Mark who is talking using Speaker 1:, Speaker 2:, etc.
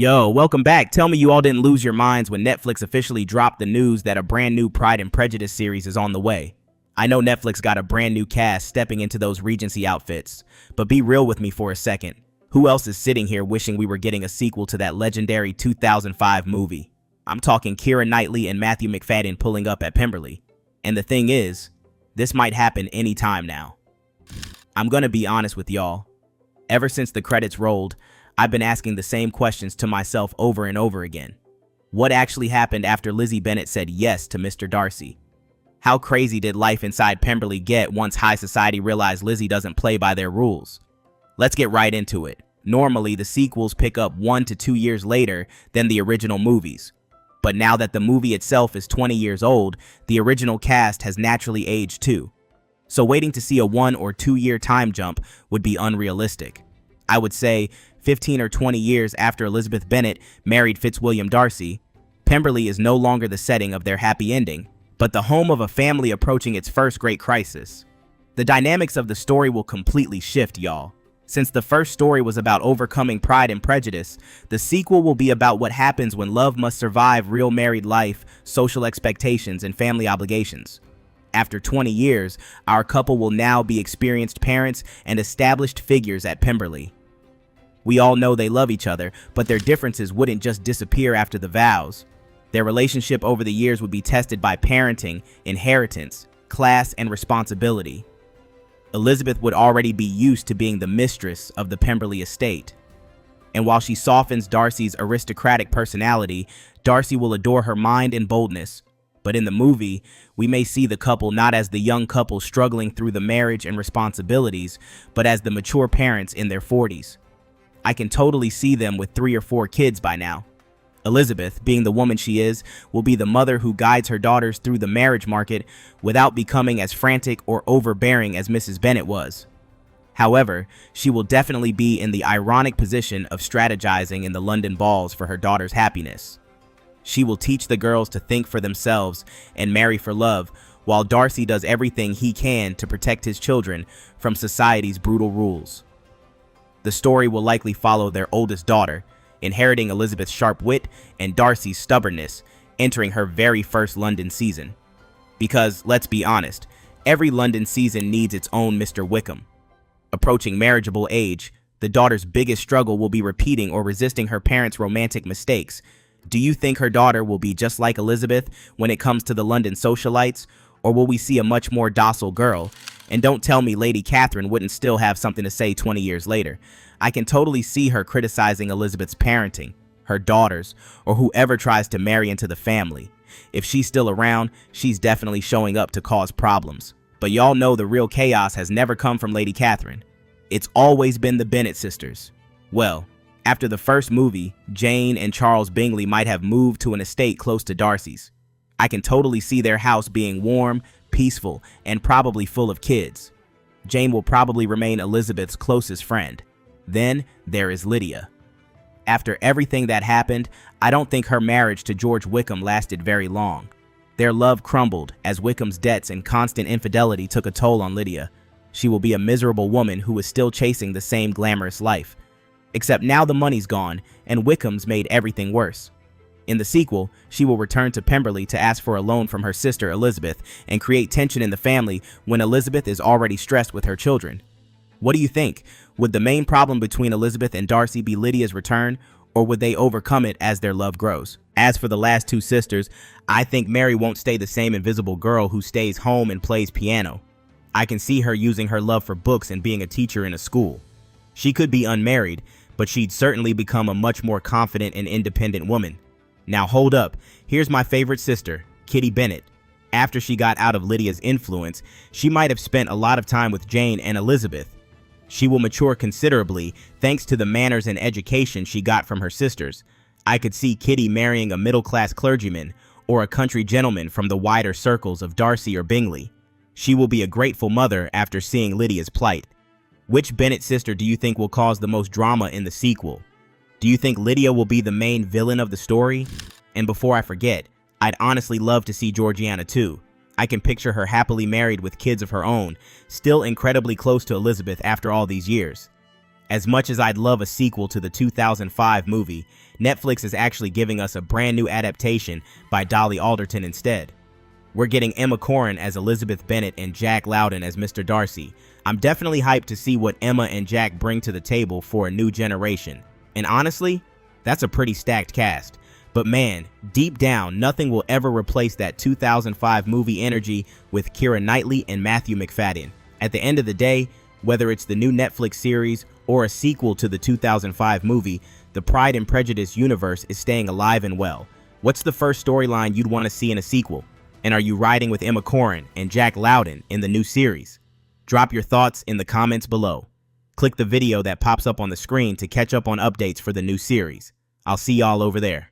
Speaker 1: Yo, welcome back. Tell me you all didn't lose your minds when Netflix officially dropped the news that a brand new Pride and Prejudice series is on the way. I know Netflix got a brand new cast stepping into those Regency outfits, but be real with me for a second. Who else is sitting here wishing we were getting a sequel to that legendary 2005 movie? I'm talking Keira Knightley and Matthew McFadden pulling up at Pemberley. And the thing is, this might happen any time now. I'm gonna be honest with y'all. Ever since the credits rolled, I've been asking the same questions to myself over and over again. What actually happened after Lizzie Bennet said yes to Mr. Darcy? How crazy did life inside Pemberley get once high society realized Lizzie doesn't play by their rules? Let's get right into it. Normally, the sequels pick up 1 to 2 years later than the original movies. But now that the movie itself is 20 years old, the original cast has naturally aged too. So waiting to see a 1 or 2 year time jump would be unrealistic. I would say 15 or 20 years after Elizabeth Bennet married Fitzwilliam Darcy, Pemberley is no longer the setting of their happy ending, but the home of a family approaching its first great crisis. The dynamics of the story will completely shift, y'all. Since the first story was about overcoming pride and prejudice, the sequel will be about what happens when love must survive real married life, social expectations, and family obligations. After 20 years, our couple will now be experienced parents and established figures at Pemberley. We all know they love each other, but their differences wouldn't just disappear after the vows. Their relationship over the years would be tested by parenting, inheritance, class, and responsibility. Elizabeth would already be used to being the mistress of the Pemberley estate. And while she softens Darcy's aristocratic personality, Darcy will adore her mind and boldness. But in the movie, we may see the couple not as the young couple struggling through the marriage and responsibilities, but as the mature parents in their 40s. I can totally see them with 3 or 4 kids by now. Elizabeth, being the woman she is, will be the mother who guides her daughters through the marriage market without becoming as frantic or overbearing as Mrs. Bennet was. However, she will definitely be in the ironic position of strategizing in the London balls for her daughter's happiness. She will teach the girls to think for themselves and marry for love, while Darcy does everything he can to protect his children from society's brutal rules. The story will likely follow their oldest daughter, inheriting Elizabeth's sharp wit and Darcy's stubbornness, entering her very first London season. Because, let's be honest, every London season needs its own Mr. Wickham. Approaching marriageable age, the daughter's biggest struggle will be repeating or resisting her parents' romantic mistakes. Do you think her daughter will be just like Elizabeth when it comes to the London socialites, or will we see a much more docile girl? And don't tell me Lady Catherine wouldn't still have something to say 20 years later. I can totally see her criticizing Elizabeth's parenting, her daughters, or whoever tries to marry into the family. If she's still around, she's definitely showing up to cause problems. But y'all know the real chaos has never come from Lady Catherine. It's always been the Bennet sisters. Well, after the first movie, Jane and Charles Bingley might have moved to an estate close to Darcy's. I can totally see their house being warm, peaceful, and probably full of kids. Jane will probably remain Elizabeth's closest friend. Then there is Lydia. After everything that happened, I don't think her marriage to George Wickham lasted very long. Their love crumbled as Wickham's debts and constant infidelity took a toll on Lydia. She will be a miserable woman who is still chasing the same glamorous life. Except now the money's gone, and Wickham's made everything worse. In the sequel, she will return to Pemberley to ask for a loan from her sister Elizabeth and create tension in the family when Elizabeth is already stressed with her children. What do you think? Would the main problem between Elizabeth and Darcy be Lydia's return, or would they overcome it as their love grows? As for the last 2 sisters, I think Mary won't stay the same invisible girl who stays home and plays piano. I can see her using her love for books and being a teacher in a school. She could be unmarried, but she'd certainly become a much more confident and independent woman. Now hold up, here's my favorite sister, Kitty Bennet. After she got out of Lydia's influence, she might have spent a lot of time with Jane and Elizabeth. She will mature considerably thanks to the manners and education she got from her sisters. I could see Kitty marrying a middle-class clergyman or a country gentleman from the wider circles of Darcy or Bingley. She will be a grateful mother after seeing Lydia's plight. Which Bennet sister do you think will cause the most drama in the sequel? Do you think Lydia will be the main villain of the story? And before I forget, I'd honestly love to see Georgiana too. I can picture her happily married with kids of her own, still incredibly close to Elizabeth after all these years. As much as I'd love a sequel to the 2005 movie, Netflix is actually giving us a brand new adaptation by Dolly Alderton instead. We're getting Emma Corrin as Elizabeth Bennet and Jack Lowden as Mr. Darcy. I'm definitely hyped to see what Emma and Jack bring to the table for a new generation. And honestly, that's a pretty stacked cast. But man, deep down, nothing will ever replace that 2005 movie energy with Keira Knightley and Matthew McFadden. At the end of the day, whether it's the new Netflix series or a sequel to the 2005 movie, the Pride and Prejudice universe is staying alive and well. What's the first storyline you'd want to see in a sequel? And are you riding with Emma Corrin and Jack Lowden in the new series? Drop your thoughts in the comments below. Click the video that pops up on the screen to catch up on updates for the new series. I'll see y'all over there.